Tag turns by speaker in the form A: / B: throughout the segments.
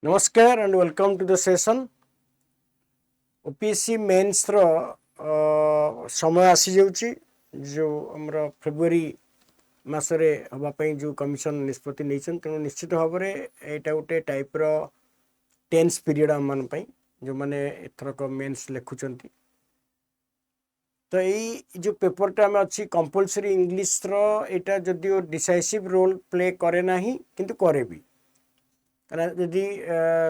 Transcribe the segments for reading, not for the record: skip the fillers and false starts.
A: नमस्कार and welcome to the session OPSC mains रो समय आसी जाउची जो हमर फेब्रुआरी मासरे हवा पई जो कमिशन निष्पत्ति नैछन तेणु निश्चित भाव में एटा गोटे टाइप रो टेंस पीरियड हम मन पई जो माने एथरक मेंस लेखुचंती तो यही जो पेपरटा में अच्छी कंपलसरी इंग्लिश रो एटा जदियो डिसाइसिव रोल प्ले करे नाही किंतु करे भी यदि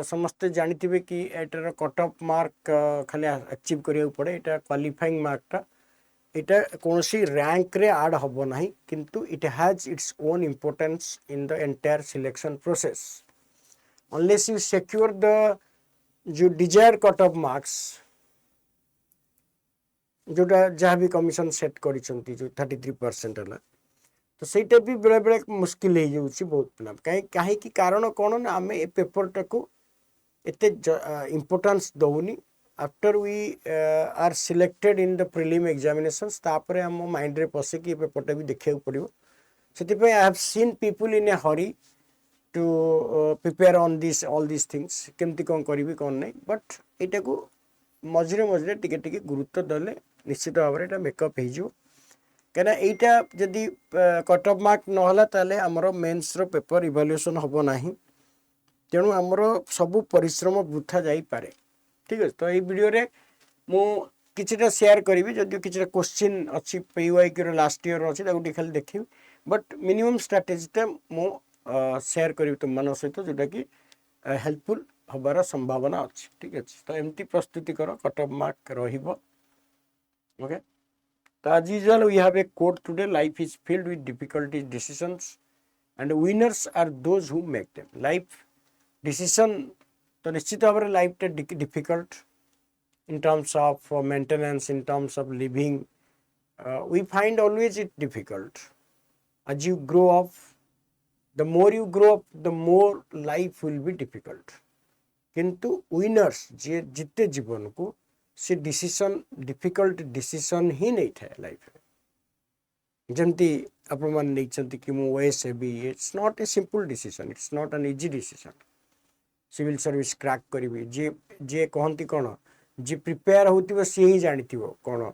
A: समस्ते जानी कि एटार कट ऑफ मार्क खाली अचीव करिया पड़े एटा क्वालिफाइंग मार्कटा एटा कौन सी रैंक रे ऐड हबो नाही किंतु it has its own importance in the entire selection process unless you secure the जो डिजायर कट ऑफ मार्क्स जोटा जहाँ भी कमिशन सेट करिसंती जो 33% है तो सहीटा भी बेले बेले मुस्किल हो जाऊँगी बहुत पिला कहीं कारण कौन ना आम ए पेपरटा को एते इम्पोर्टेंस दौनी after we are selected in the prelim examinations तापर आम माइंड रे पसे कि पेपरटा भी देखा पड़ो से I have seen people in a hurry to prepare on this all this things केमती कौन करी कौन नहीं बट एटा को मझे मझे टिके गुरुत्व देले निश्चित भाव में मेकअप हो कहीं यहाँ जदि कट ऑफ मार्क ना ताले आमर मेन्स रो पेपर इवैल्यूएशन हम ना तेणु आमर सबू परिश्रम वृथा जापे ठीक अच्छे तो ये वीडियो रे मु किछिटा शेयर करी जदि किछिटा क्वेश्चन अच्छी पीवाईक्यू लास्ट ईयर अच्छी खाली देखी बट मिनिमम स्ट्राटेजीटा मु शेयर करी तुम मान सहित जोटा कि हेल्पफुल हबार संभावना अच्छी ठीक अच्छे तो एमती प्रस्तुति कर कट ऑफ मार्क रहिबो okay So as usual, we have a quote today: "Life is filled with difficulties, decisions, and winners are those who make them." Life decision तो निश्चित भाव में लाइफ टे difficult in terms of maintenance, in terms of living. We find always it difficult. As you grow up, the more you grow up, the more life will be difficult. किंतु winners जे जीते जीवन को से decision difficult decision ही नहीं था life में जमती आपण मान नहीं कि मु ओएस हेबी it's not a simple decision it's not an easy decision civil service crack करी जे जे कहती कौन जे प्रिपेयर होती सी ही जानी कौन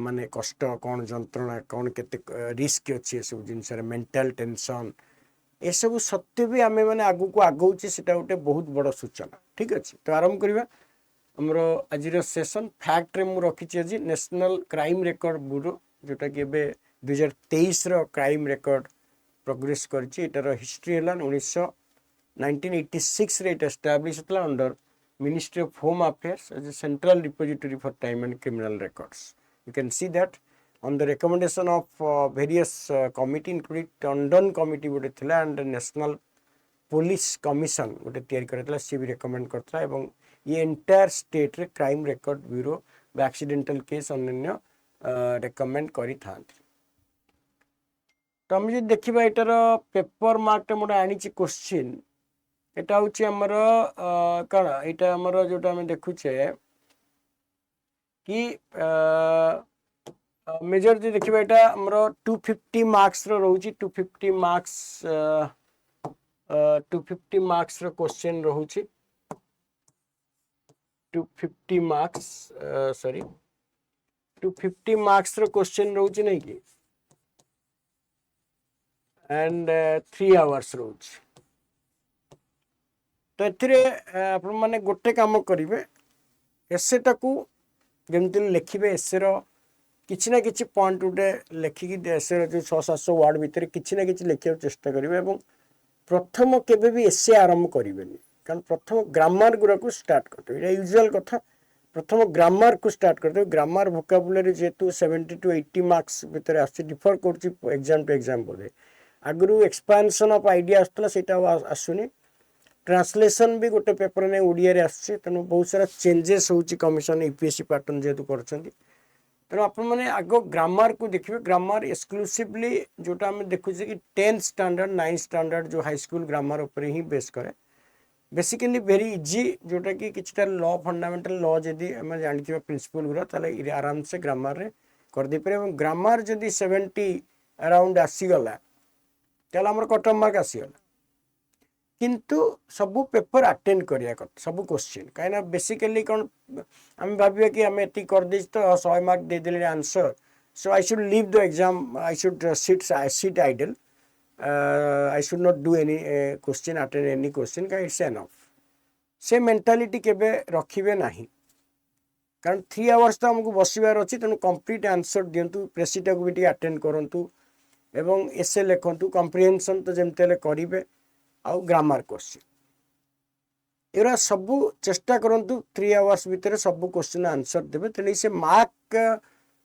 A: माने कष्ट कौन जंत्रणा कौन केते रिस्क अच्छे सब जिनस मेंटल टेंशन ये सब सत्य भी आम मैंने आगू को आगौचे से गोटे बहुत बड़ सूचना ठीक अच्छे तो आरंभ करवा आमर आज सेसन फैक्ट रे मु रखी आज नेशनल क्राइम रेकर्ड ब्यूरो जोटा कि 2023 क्राइम रेकर्ड प्रोग्रेस कर हिस्ट्री है 1986 रे एस्टाब्लिश होता under ministry of home affairs as a central repository for time and criminal records you can see that on the recommendation of various committee including Tandon committee गोटे थिला and national police commission गोटे तैयारी करता सी भी recommend करता है ये entire state रे crime record bureau accidental case अन्य रेकमेंड करी थांती तो हम जो देखा एटार पेपर मार्क मोटे आनी क्वेश्चन एटा हूँ आमर कौन यहाँ आमर जोटा आम देखुचे कि मेजर जो देखा यहाँ आमर 250 मार्क्स रोचे 250 मार्क्स 250 मार्क्स क्वेश्चन रोचे 250 मार्क्स सॉरी 250 मार्क्स क्वेश्चन रोचे नहीं कि एंड 3 आवर्स रोचे तो आपण मैंने गोटे काम करेंगे एसेटा को जमती लिखे एसेर किसी ना कि पॉइंट गोटे लिखिक एसेर जो 600-700 वर्ड भितर किसी ना कि लिखा चेष्टा करेंगे प्रथम केबे भी एसे आरंभ करेंगे कारण प्रथम ग्रामर गुरा को स्टार्ट करते हैं यूजुअल कथा प्रथम ग्रामर को स्टार्ट करते ग्रामर वोकाबुलरी जेहेतु 70 to 80 मार्क्स भितर आस डिफर कर एग्जाम टू एग्जाम बोधे आगु एक्सपांशन ऑफ आइडिया आसला आसुनी ट्रांसलेशन भी गोटे पेपर ने ओडिया रे आसছে तेणु बहुत सारा चेंजेस होची कमिशन यूपीएससी पैटर्न जेहेतु करछंती तेणु आपण मैंने आग ग्रामर को देखिए ग्रामर एक्सक्लूसिवली जोटा आम देखुचे कि 10th स्टैंडर्ड 9th स्टैंडर्ड जो हाई स्कूल ग्रामर उपर ही बेस करे बेसिकली वेरी इजी जोटा कि किछटा लॉ फंडामेंटल लॉ जदि आम जानी प्रिंसिपल गुरा ताले आराम से ग्रामर रे कर दे पारे ग्रामर जदि 70 अराउंड आसीगला ताले हमर कट ऑफ मार्क आसीगला किंतु सबू पेपर अटेंड करिया कथा सबू क्वेश्चन कहीं बेसिकली कौन आम भाविया कि आम ये कर तो 100 मार्क दे देले answer so I should leave the exam I should sit idle I should not do any question attend any question का it's enough से मेंटालिटी केबे रखिबे नाही कारण 3 आवर्स तो हमको बसिबार अछि तेनु कंप्लीट आंसर दियंतु प्रेसिटा को भी अटेंड करंतु एवं एसे लेखंतु कॉम्प्रिहेंशन तो जेमतेले करिवे आउ ग्रामर क्वेश्चन एरा सबू चेष्टा करंतु 3 आवर्स भीतर सबू क्वेश्चन आंसर देबे तेले से मार्क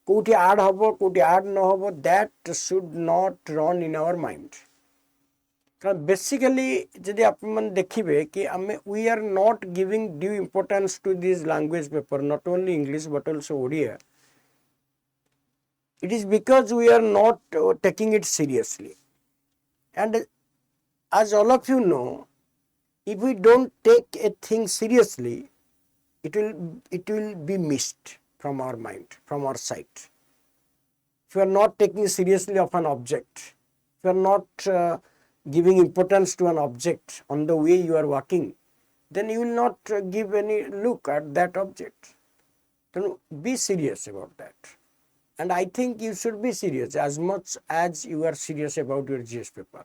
A: कोठी ऐड हबो कोठी ऐड न हबो that should not run in our mind कारण बेसिकली जदि आप मन देखिबे कि आमे we are not giving due importance to this language paper not only English but also Odia it is because we are not taking it seriously and as all of you know if we don't take a thing seriously it will be missed from our mind from our sight if you are not taking seriously of an object if you are not giving importance to an object on the way you are walking then you will not give any look at that object then be serious about that. And I think you should be serious as much as you are serious about your GS paper.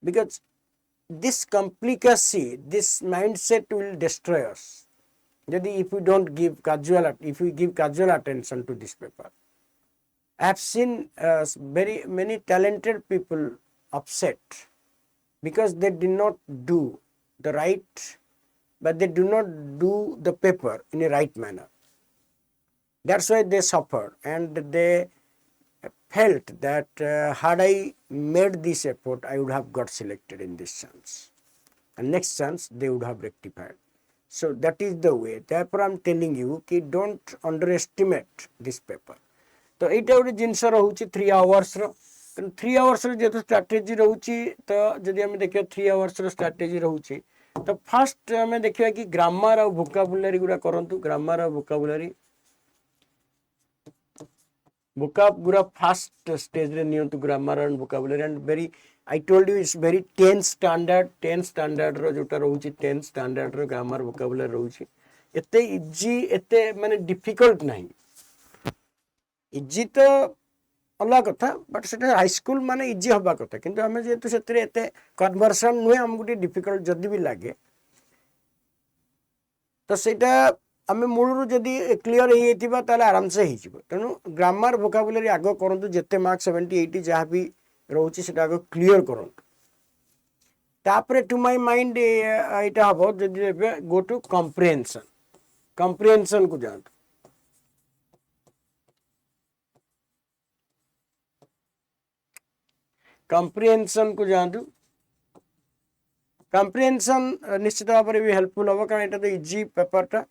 A: Because this complicacy, this mindset will destroy us. If we don't give if we give casual attention to this paper. I have seen very many talented people upset because they did not do the right, but they do not do the paper in a right manner. That's why they suffered and they felt that had I made this effort, I would have got selected in this chance. And next chance, they would have rectified. So that is the way. Therefore, I'm telling you कि don't underestimate this paper. तो एटा गोटे जिनस रोचे 3 hours 3 hours जेहेतु strategy रोचे तो जदि आम देखिए 3 आवर्स स्ट्राटेजी रोचे तो फास्ट आम देखिए कि ग्रामर और वोकाबुलरी गुड़ा करंतु ग्रामर और vocabulary vocab gura first stage re niyantu grammar and vocabulary and very I told you it's very 10 standard ro jota rohuchi 10 standard ro grammar vocabulary rohuchi ete easy ete mane difficult nahi easy to अलग कथा but से high school माने easy हवा कथा किंतु आम जेहेतु से एते कन्वर्सन नुहे आमको डिफिकल्ट जदि भी लगे तो सेटा आम मूलू जदि क्लीयर हो आराम से हो तेणु ग्रामर वोकाबुलरी आग करूँ जिते मार्क 70 80 जहाँ भी रोचे से आग क्लीयर करूँ तापर टू माय माइंड यहाँ हम जदि गो टू कम्प्रिहेंशन को जातु कम्प्रिहेंशन को जातु कम्प्रिहेंशन निश्चित भाव में भी हेल्पफुल हम कारण यहाँ तो इजी पेपरटा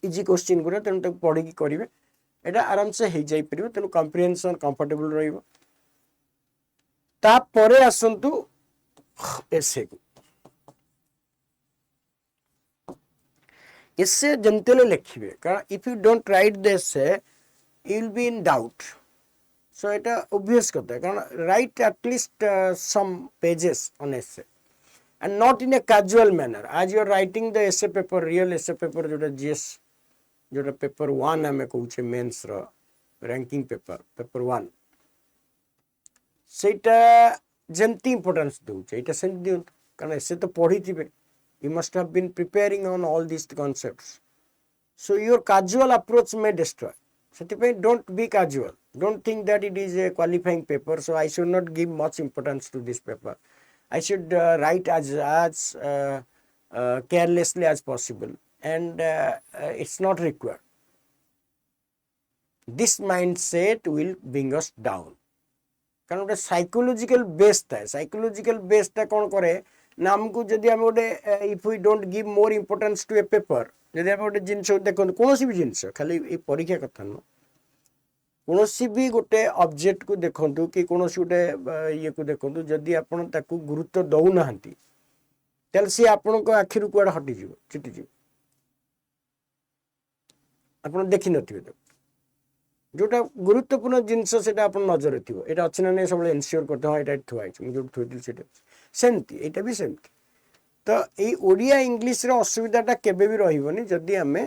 A: इजी क्वेश्चन गुरा तेणु तक पढ़ी करेंगे यहाँ आराम से हो जापर तेणु कम्प्रिहेंशन कंफर्टेबल रही आसतु एसे को एसे जमते लिखे कारण if you don't write the essay you will be in doubt so এটা obvious কথা কারণ right at least some pages on essay and not in a casual manner as you are writing the essay paper real essay paper जोटा GS जोटा paper 1 आम कहूचे mains ranking paper 1 सेटा जमती importance दूचे एटा Saint दियो कारण ऐसे तो पढ़ी थिबे you must have been preparing on all these concepts so your casual approach may destroy setipay don't be casual don't think that it is a qualifying paper so I should not give much importance to this paper I should write as carelessly as possible and it's not required this mindset will bring us down कारण गोटे psychological base था psychological बेसटा कौन करे ना आमको जदि आम गोटे if we don't give more importance to a paper जदि आम गोटे जिनस देखो कौन भी जिनस खाली परीक्षा कथा नुह कौन भी गोटे ऑब्जेक्ट को देखु कि कौन गोटे ये को देखु जदि आपन ताकू गुरुत्व दौना तेल सी आपण आखिर कुआडे हटिज चिटिज आप देखी नथिबे जोटा गुरुत्वपूर्ण जिनस से नजर थी यहाँ अच्छे ना नहीं सब एनश्योर करते हाँ यहाँ थुआई जो थोड़ी सेमती एटा भी सेमती तो ये ओडिया इंग्लिश रो असुविधाटा केबे भी रहिबोनी जदि आमे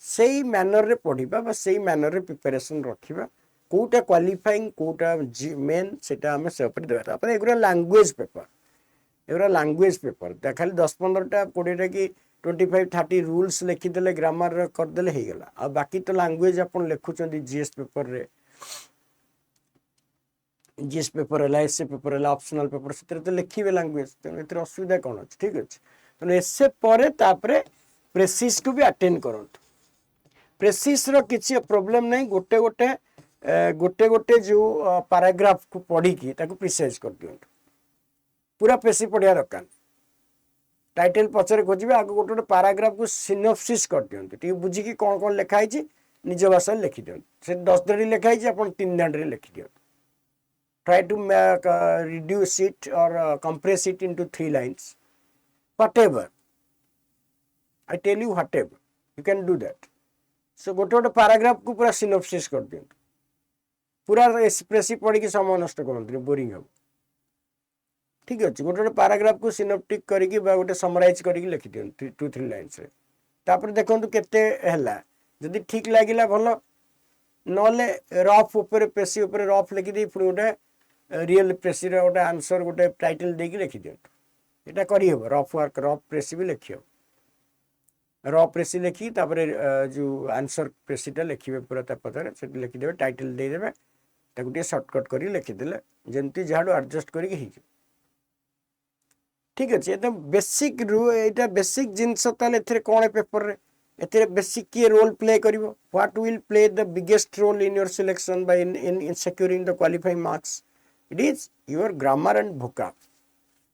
A: सेई मैनर रे पढ़िबा बा सेई मैनर रे प्रिपरेशन रखिबा कोटा क्वालिफाइंग कोटा मेन सेटा आमे से ऊपर देबा तापर एगुरा लैंग्वेज पेपर एगुरा लैंग्वेज पेपर खाली 10-15टा 20टा कि 25-30 रूल्स लिखिदेले ग्रामर करदेले हो गला आ बाकी तो लैंग्वेज अपन लिखुचंदी जीएस पेपर रे जीएस पेपर है एसए पेपर है ऑप्शनल पेपर से तो लिखिबे लैंग्वेज तेणु एतिर असुविधा कौन अच्छे ठीक अच्छे तेणु एसए पर प्रेसिस को भी अटेंड करंतु प्रेसिस रो किसी प्रॉब्लम नहीं गोटे गोटे गोटे गोटे जो पैराग्राफ को पढ़ी की ताको प्रिसाइज कर दियंतु पूरा प्रेसी पढ़िया दरकार टाइटल पछरे खोजिबे आगो गोटे गोटे पैराग्राफ को सिनॉप्सिस कर दियंतु टी बुझी की कोन कोन लिखा हिची निज भाषा लिखि दियंतु से 10 दाड़ी लिखा हिची अपन 3 दाड़ी लिखि दियंतु try to make reduce it or compress it into 3 lines whatever I tell you whatever you can do that so गोटे गोटे पैराग्राफ को पूरा सिनॉप्सिस कर दियंतु पूरा एक्सप्रेसिव पढ़ी की समय नष्ट करंतु बोरिंग हो ठीक अछि गोटे गोटे पैराग्राफ को सिनॉप्टिक करिकि बा गोटे समराइज करिकि लिखि दियंतु 2-3 लाइन्स रे तापर देखंतु केते हैला जदि ठीक लागिला भलो नले रफ ऊपर पेसी ऊपर रफ लिखि दी पुरो गोटे रियल प्रेसी रे गोटे आंसर गोटे टाइटल देकी लिखि दियंतु एटा करी हो रफ वर्क रफ प्रेसी भी लिखियो रफ प्रेसी लिखि तापर जो आंसर प्रेसीटा लिखिबे पूरा ता पतर से लिखि देबे टाइटल दे देबे ताकु टे शॉर्टकट करी लिखि देले जेंती जाडू एडजस्ट करी हि ठीक अछि एकदम बेसिक रू एटा बेसिक जिंस ताले एथरे कोन पेपर रे एथरे बेसिक की रोल प्ले करिवो what will play the biggest role in your selection by in securing the qualifying marks it is your grammar and vocab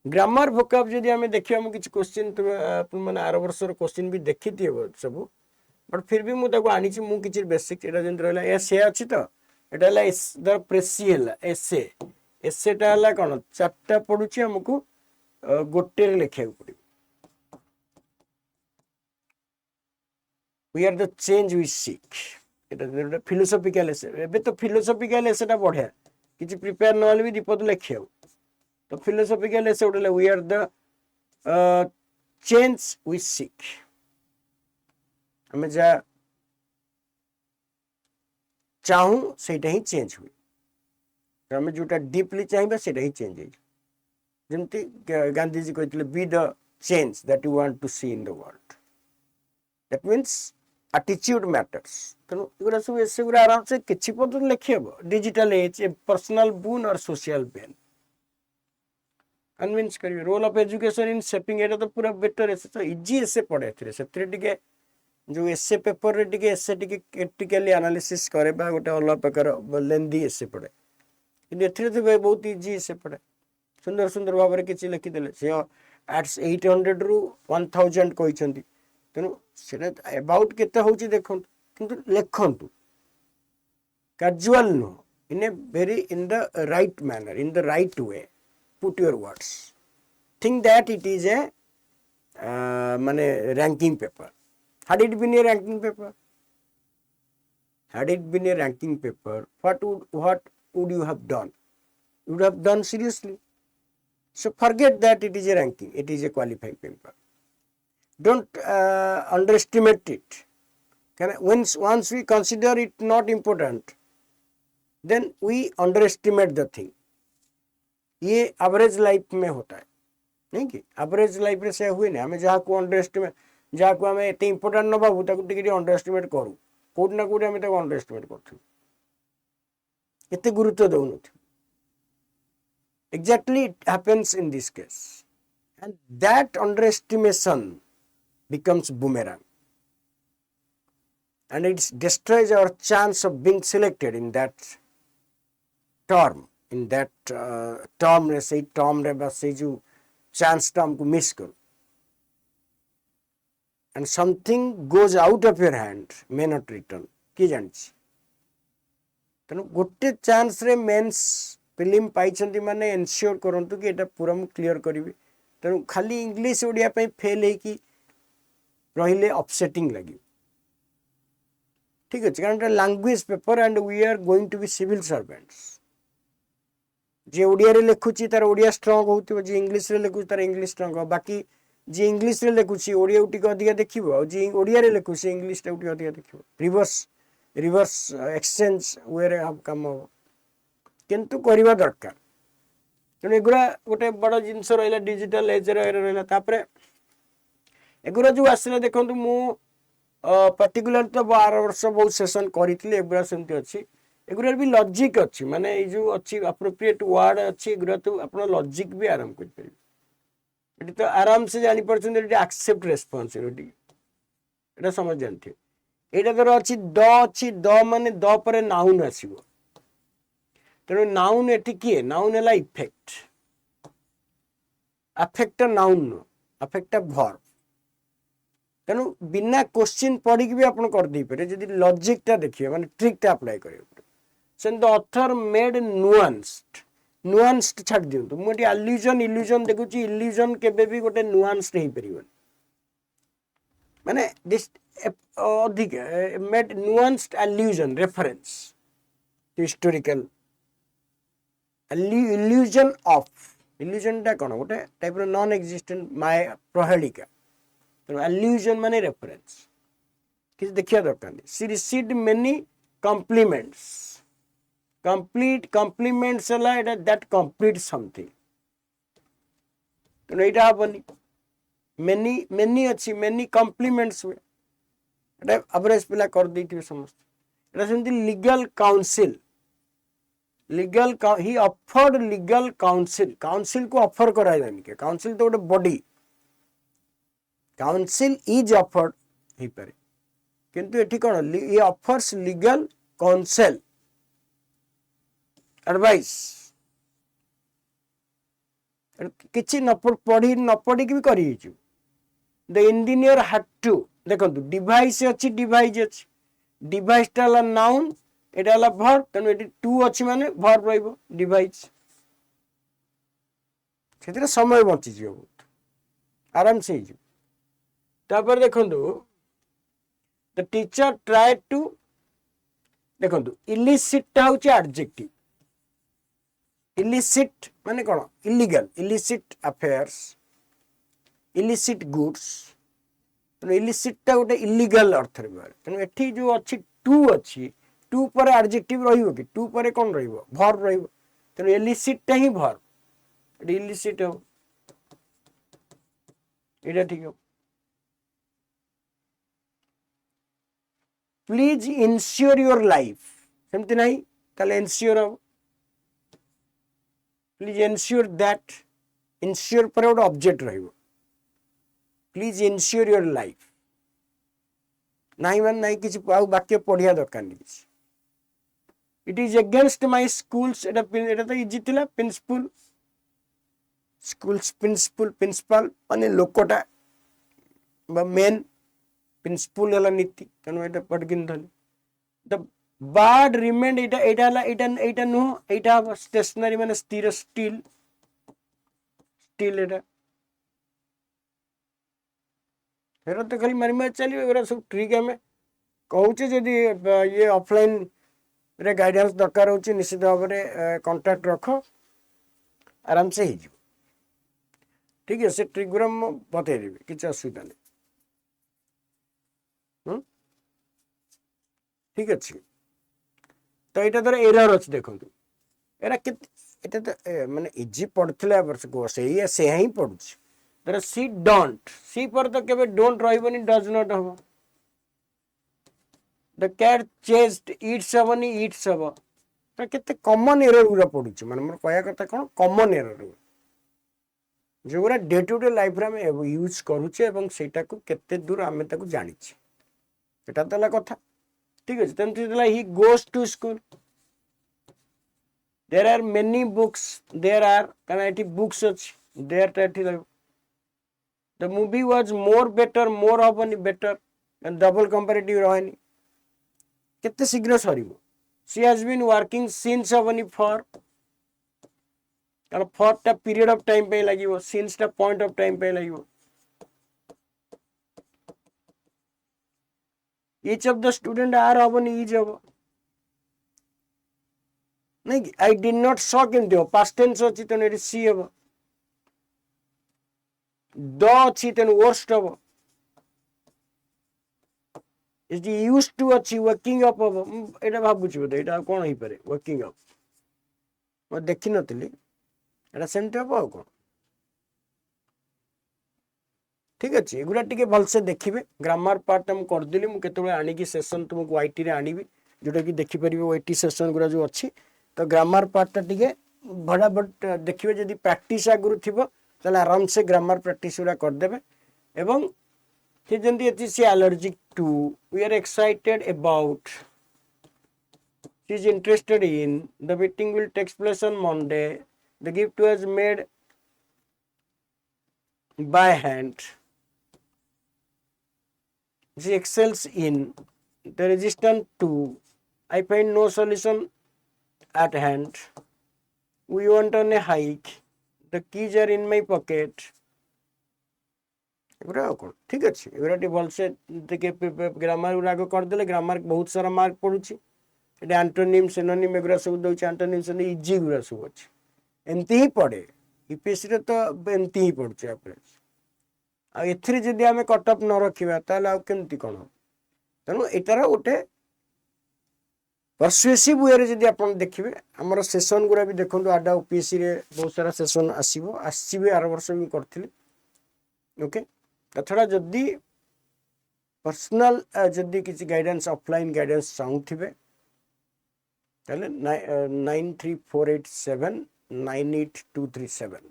A: grammar vocab जदि हमें देखियो हम किछ क्वेश्चन तो अपन माने 8 वर्ष रो क्वेश्चन भी देखिथियो सब बट फिर भी मु ताको आनी छी मु किछ बेसिक एटा जन रहला एसे अछि तो एटा ला द प्रेसियल एसे टा ला कोन चारटा पडुची हमकु गोटे रे लिखिया पड़ी we are the change we seek Etah philosophical एसे एबे तो फिलोसॉफिकल एसेटा बढ़िया किछि प्रिपेयर नहले भी दीपद लिखियो तो फिलोसॉफिकल एसे उडले we are the change we seek हमें जा चाहूं सेटा ही चेंज हुई हमें जोटा डीपली चाहिबा सेटा ही चेंज होई जेमती गांधी जी कहथिले be the change that you want to see in the world that means attitude matters तेणु एगुड़ा सब एसे गुड़ा आराम से किसी पद लिखी हम digital age a personal boon और सोशल बेन कन्विंस करिवे role of education in shaping एटा तो पूरा बेटर एसे तो इजी एसे पड़े एथिरे सेत्रे टिके जो एसे पेपर रे टिके एसे टिके क्रिटिकली एनालिसिस करे बा गोटे अलग प्रकार लेंदी एसे पड़े कि एथिरे तो बहुत इजी एसे पड़े सुंदर सुंदर भाव में किसी लिखिदेले से 800 रु 1000 कहते तेणु से अबाउट केते होची देखंतु किंतु लिखंतु casual no in a very in the right manner in the right way put your words think that it is a माने ranking paper had it been a ranking paper what would you have done you would have done seriously. So forget that it is a ranking, it is a qualifying paper. Don't underestimate it. Once we consider it not important, then we underestimate the thing. ये average life में होता है नहीं कि average life रे से हुए ना हमें जहाँ को अंडरएस्टिमेट जहाँ को हमें एते इंपोर्टेंट न भावु ताको टिके अंडरएस्टिमेट करू कोड ना कोड हमें ताको अंडरएस्टिमेट करथु एते गुरुत्व दउनु exactly it happens in this case and that underestimation becomes boomerang and it destroys our chance of being selected in that term in that term रे से term रे बस से जो chance term को miss करो and something goes out of your hand may not return की जानछि तनु गोटे chance रे मेंस फिल्म पाई माने एनश्योर करंतु कि एटा पूरा मु क्लियर करिवि तेणु खाली इंग्लिश ओडिया पे फेल है कि रहिले अपसेटिंग लगी ठीक है कारण language paper and we are going to be civil servants जे ओडिया रे लिखुची तार ओडिया स्ट्रांग होउथिबो जे इंग्लिश रे लिखुची तार इंग्लिश स्ट्रांग हो बाकी जे इंग्लिश रे लिखुची ओडिया उटी अधिका देखिबो और जे ओडिया रे लिखुची इंग्लिश टा उटी अधिका देखिबो रिवर्स रिवर्स एक्सचेंज वे रे हम काम हो किंतु करबा दरकार तेणु एगुरा गोटे बड़ जिनस रहा डिजिटल एज रहा तापर एगुरा जो आसला देखो मु पर्टिकुलर तो 12 वर्ष बहुत सेशन करी एगुरा सेमती अच्छी एगुरा भी लॉजिक अच्छी माने ये जो अच्छी अप्रोप्रिएट वर्ड अच्छी एगुरा तो आप लॉजिक भी आराम कर पारे तो आराम से जानी परछन एक्सेप्ट रेस्पॉन्सिबिलिटी एटा समझ जानथि एटा तर अच्छी द माने द पर नाउन आसीबो तेणु नाउन एटी किए नाउन है effect affect noun affect verb तेणु बिना क्वेश्चन पढ़ी भी आप कर दे पारे जदि लॉजिक टा देखिए माने ट्रिक टा अप्लाई करियो Sen the author made nuanced nuanced छाड़ दियंतु मुझे अल्यूजन इल्यूजन देखुची इल्यूजन केबे भी गोटे नुआंस्ड हे परिबन माने दिस अधिक made nuanced allusion reference to historical illusion of illusion टा कौन गोटे टाइप नॉन एक्जिस्टेंट माय प्रहेलिका तो illusion माने रेफरेंस किसी देखिया दरकार नहीं she received many compliments complete compliments हला एटा दैट कंप्लीट समथिंग तो एटा हबनी मेनी मेनी अच्छी मेनी कॉम्प्लीमेंट्स हुए एटा एवरेज पिला कर दैथिबे समस्त एटा सेमती legal council legal he offered legal council council को ऑफर कराइलानी के काउंसिल तो गोटे बॉडी काउंसिल इज ऑफर्ड ही पारे किंतु एठी कोन ये ऑफर्स लीगल काउंसिल एडवाइस किछि न पढ़ी भी करी छु द इंजीनियर हैड टू देखो डिवाइस अच्छी डिवाइस अच्छी डिवाइस टा नाउन एटा हला वर्ब तेणु एटी टू अच्छी माने वर्ब रहिबो डिवाइस सेतिर समय बंची जियो बहुत आराम से ही तापर देखंतु द टीचर ट्राई टू देखंतु इलिसिट टा होची एडजेक्टिव इलिसिट माने कोन illegal illicit affairs illicit goods तेणु इलिसिट टा गोटे इलीगल अर्थ रे तेणु एठी जो अच्छी टू अच्छी टू पर एडजेक्टिव रहिबो कि टू पर कोन रहिबो वर्ब रहिबो तेणु इलिसिट टा ही वर्ब इलिसिट हो एटा ठीक हो प्लीज इंश्योर योर लाइफ सेमती नहीं ताले इंश्योर हो प्लीज इंश्योर दैट इंश्योर पर गोटे ऑब्जेक्ट रहिबो प्लीज इंश्योर योर लाइफ नहीं मान नहीं किसी वाक्य पढ़िया दरकार नहीं किसी it is against my schools एटा तो इजी थिला प्रिंसिपल स्कूल्स प्रिंसिपल प्रिंसिपल माने लोकटा मेन प्रिंसिपल हला नीति तेणु एटा पढ़किन धली the board remained Etah no Etah stationery माने स्थिर स्टील स्टील एटा फेर तो खाली मारी मारी चलिए एगुरा सब ट्रिक आम कहूचे जदि ये ऑफलाइन रे गाइडेंस दरकार होची निश्चित भाव में कांटेक्ट रख आराम से ही ठीक है से ट्रिक गुरा बतई देवी किसी असुविधा नहीं ठीक अच्छे तो यहाँ धर एरर अच्छे देखो एरा माने इजी पढ़ुला वर्ष से ही पढ़ुँ धर सी डोंट सी पर तो केबे डोंट रही डज नॉट हम द कैट चेज्ड इट्स हबनी इट्स हम केते कॉमन एरर गुरा पड़ू माने मोर कहया कथा कोन कॉमन एरर जो गुरा डे टू डे लाइफ रे हम यूज करूचे एवं सेटा को केते दूर आमे ताको जानिचे एटा तला कथा ठीक है तेमति तला he goes to school there are many books there are काना एटी बुक्स अछि देयर टेटी the movie was more better more हबनी बेटर डबल कंपैरेटिव रहनी केते शीघ्र सरीबो she has been working since हबनी फॉर कारण फॉर टा पीरियड ऑफ टाइम पे लागिवो सिंस टा पॉइंट ऑफ टाइम पे लागिवो each of the student are हबनी इज हबो नहीं कि आई डिड नॉट सॉ केमती हो पास्ट टेंस अछि तेणु एटी सी हेबो द अछि तेणु वर्स्ट हेबो एटी यूज्ड टू अछि वर्किंग अप हेबो एटा भाबुछि बोधे एटा कोन होई पारे वर्किंग अप मैं देखि नथिली एटा सेमती हेबो आ कोन ठीक अच्छे एगुड़ा टे भलसे देखिए ग्रामर पार्ट मुझे करदेली मुझे आनिकी सेसन तुमको वाईटी रे आनिबी जोटा कि देखिपर वाईटी सेसन गुरा जो अच्छी तो ग्रामर पार्टा टे भड़ाभट देखिए जदि प्रैक्टिस आगुरी थी आराम से ग्रामर प्रैक्टिस गुरा करदे एवं सी जमी she allergic to we are excited about she is interested in the meeting will takes place on Monday the gift was made by hand she excels in the resistant to I find no solution at hand we want on a hike the keys are in my pocket एगुरा कौन ठीक अच्छे एगुरा भलसे grammar गुराक करदे grammar बहुत सारा mark पड़ुची ये आंटोनिम synonym एगुरा सब दौर आंटोनिम synonym easy गुरा सब अच्छे एमती ही पढ़े यूपीएससी रे तो एमती ही पड़ुचे एथि जदि आम कटअप न रखा तामती कौन तेणु यार गोटे परसुएसिव वे जब आप देखिए आमर सेसन गुरा भी देखो आडा यूपीएससी रे बहुत सारा सेसन आसवे आर वर्ष भी करी ओके छड़ा जदि पर्सनाल जदि किसी गाइडेंस ऑफलाइन गाइडेंस चाहूे 9348798237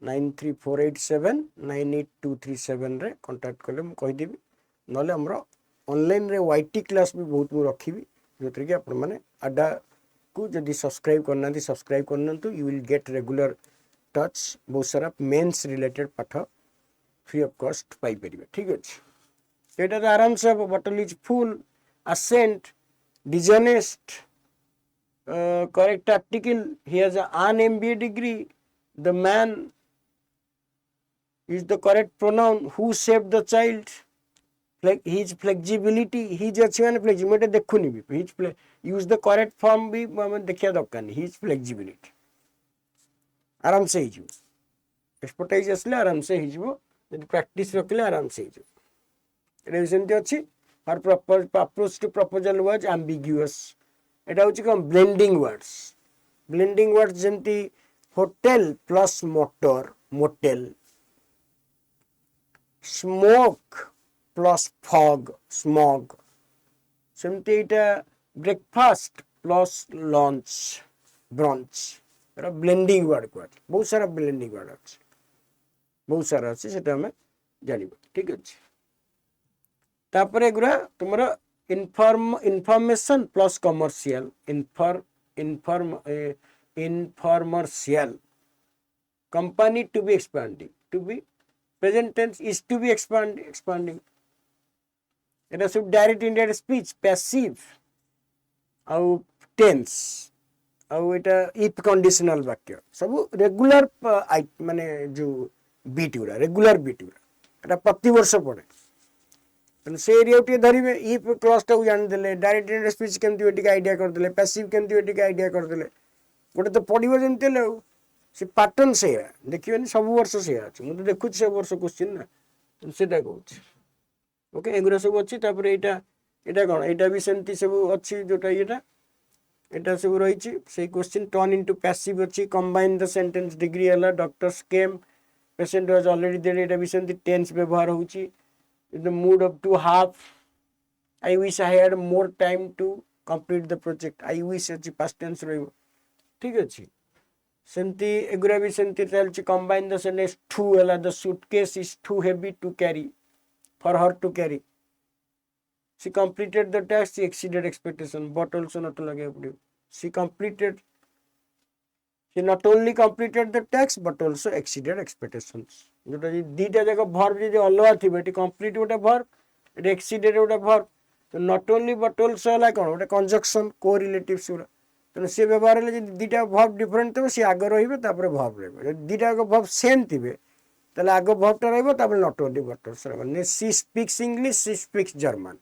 A: 9348798237 रे कांटेक्ट कले मु कहिदेबी नले हमरो ऑनलाइन रे वाईटी क्लास भी बहुत मु रखिबी जोतरे कि आपण माने अड्डा को जदी सब्सक्राइब करना सब्सक्राइब करनंतु you will get regular touch बहुत सारा मेंस रिलेटेड पाठ फ्री ऑफ कॉस्ट पाई परिबे ठीक अछि एटा तो आराम से bottle is full assent dishonest correct article he has an MBA degree the man is the correct pronoun who saved the child his flexibility his अच्छी माने flexibility देखुनी भी his use the correct form भी हमें देखिया दरकार नहीं his flexibility आराम से ही एक्सपर्टाइज असले आराम से ही यदि प्रैक्टिस रखले आराम से ही एटा सेमती अच्छी और approach to proposal was ambiguous एटा होची कम ब्लेंडिंग वर्ड्स जेमती hotel plus motor motel smoke plus fog smog सेमती एटा ब्रेकफास्ट प्लस लंच ब्रंच एटा ब्लेंडिंग वर्ड को बहुत सारा ब्लेंडिंग वर्ड अच्छे बहुत सारा अच्छे सेटा हमें जानिबा ठीक अच्छे तापर एगुरा तुमरा information plus commercial infomercial company to be expanding to be present tense is to be expanding एटा सब डायरेक्ट इनडायरेक्ट स्पीच पैसिव आउ टेंस आउ एटा इफ कंडीशनल वाक्य सब रेगुलर माने जो बीट गुरा रेगुलर बीट गुरा एटा प्रति वर्ष पड़े से एरिया टे धरिबे इफ क्लॉज टाକୁ ଜାଣିଦେଲେ डायरेक्ट इनडायरेक्ट स्पीच केमती वेटिक आइडिया करदेले पैसिव केमती वेटिक आइडिया करदेले गोटे तो पढ़िबो जेमती ले से पैटर्न से देखिबेनी सब वर्ष से अछि मु तो देखुछ सब वर्ष क्वेश्चन ना सेटा कहूछ ओके एगुरा सब अछि तापर एटा एटा कोन एटा भी सेमती सब अछि जोटा एटा सब रहिछि से क्वेश्चन टर्न इनटू पैसिव अछि कंबाइन द सेंटेंस डिग्री हला doctors came patient was already there एटा भी सेमती टेंस व्यवहार होछि in the mood of to have I wish I had more time to complete the project I wish अछि past tense रहइबो ठीक अछि सेमती एगुरा भी सेमती चलछि कंबाइन द सेंटेंस टू हला the suitcase is too heavy to carry for her to carry she completed the task she exceeded expectation but also not लगे पड़ियो she not only completed the task but also exceeded expectations जोटा दीटा जाक verb जो अलग थी complete गोटे verb ये exceeded गोटे भर्ब तो नॉट ओनली बट ऑल्सो है कौन गोटे कंजक्शन को रिलेटिव्स गुरा तेना सी व्यवहार है दीटा भर्ब डिफरेंट थे सी आगे रही भर्ब दीटा भर्ब सेम थे आग भर्बटा रहा not only but also she speaks English she speaks German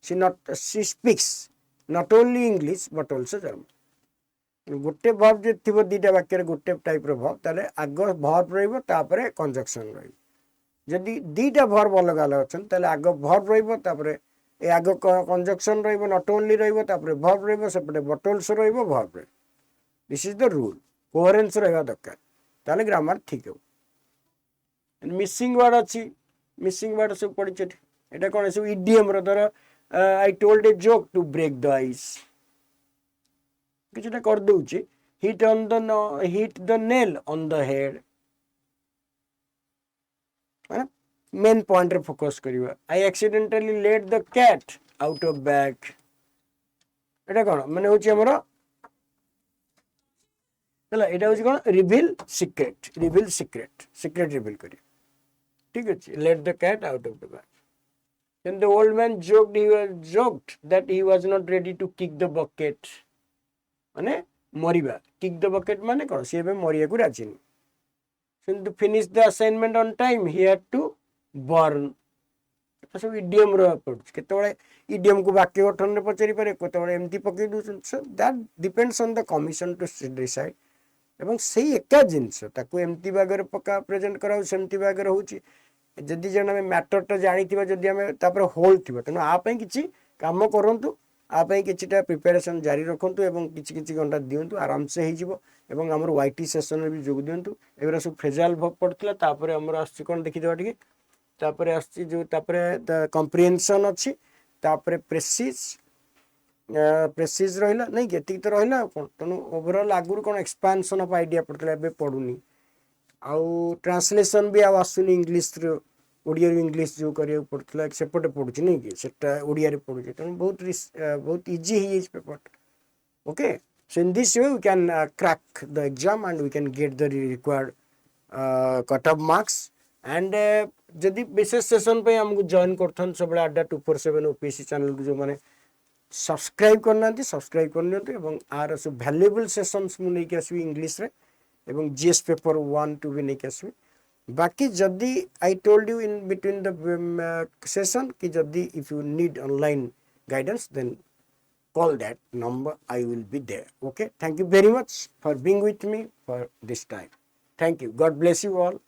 A: she speaks not only English but also German गोटे वर्ब जे थिबो दीटा वाक्य रे गोटे टाइप रो वर्ब ताले आग वर्ब रहइबो तापरे कंजक्शन रहइबो जदि दीटा वर्ब अलग अलग अछन ताले आग वर्ब रहइबो तापरे ए आग कंजक्शन रहइबो नॉट ओनली रहइबो तापरे वर्ब रहइबो सेपटे बट ऑल्सो रहइबो वर्ब रहइबो this is the rule coherence रहइबा दरकार ताले ग्रामर ठीक हो मिसिंग वर्ड अच्छी मिसिंग वर्ड सब पड़ी छे एटा कोन सब इडियम रो धर I told a joke to break the ice किछटा कर दउची hit the nail on the head है मेन पॉइंट रे फोकस करिवा I accidentally let the cat out of bag एटा कोन माने होची हमरो चला एटा होची कोन रिवील सीक्रेट रिवील करी ठीक अछि let the cat out of the bag then the old man joked that he was not ready to kick the bucket माने मरिबा kick the bucket माने कोन से बे मरिया को राजी न since to finish the assignment on time he had to burn सब idiom रो पड़छ केतबेले इडियम को वाक्य गठन रे पचरी पारे केतबेले एमती पकई दउछन so that depends on the commission to decide एवं सही एका जिंस ताको एमती बागर पका प्रेजेंट कराउ सेमती बागर होची जदि जन आम मैटरटा जानी जदि आम तापर होल थी तेणु आपई किसी कम करूँ आपई किछिटा प्रिपेरेसन जारी रखु एवं किछि किछि घंटा दिंतु आराम से होइजिवो आमर वाईटी सेशन भी जोग दिंतु एगुरा सब फ्रेजाइल भर्ब पड़ता तापर आमर आछि कोन देखिदेबा टिके तापर आछि जो तापर द कम्प्रिहेंशन अछि तापर प्रेसिज रहिला नहीं केति तो रहिला कोन तेणु ओवरऑल आगुर कोन एक्सपेंशन ऑफ आइडिया पड़तला एबे पडुनी आउ ट्रांसलेशन भी आ आसुनी इंग्लिश रो ओडिया इंग्लिश जो करिया पड़ता सेपटे पड़ुची नहीं कि सेटा ओडिया रे पड़ुची तेणु बहुत easy he is paper okay so in this way we can crack the exam and we can get the required cut off marks and जदि विशेष सेशन पे हमको जॉइन करथन सब अड्डा 247 ओपीएससी चैनल जो माने सब्सक्राइब करना सब्सक्राइब करनियंतु एवं आर सब वैल्यूएबल सेशंस मु नै के आसबी इंग्लिश रे एवं जीएस पेपर 1 2 भी नै के आसबी बाकी जदि I told you in between the session कि जदि if you need online guidance then call that number. I will be there. Okay, thank you very much for being with me for this time. Thank you. God bless you all.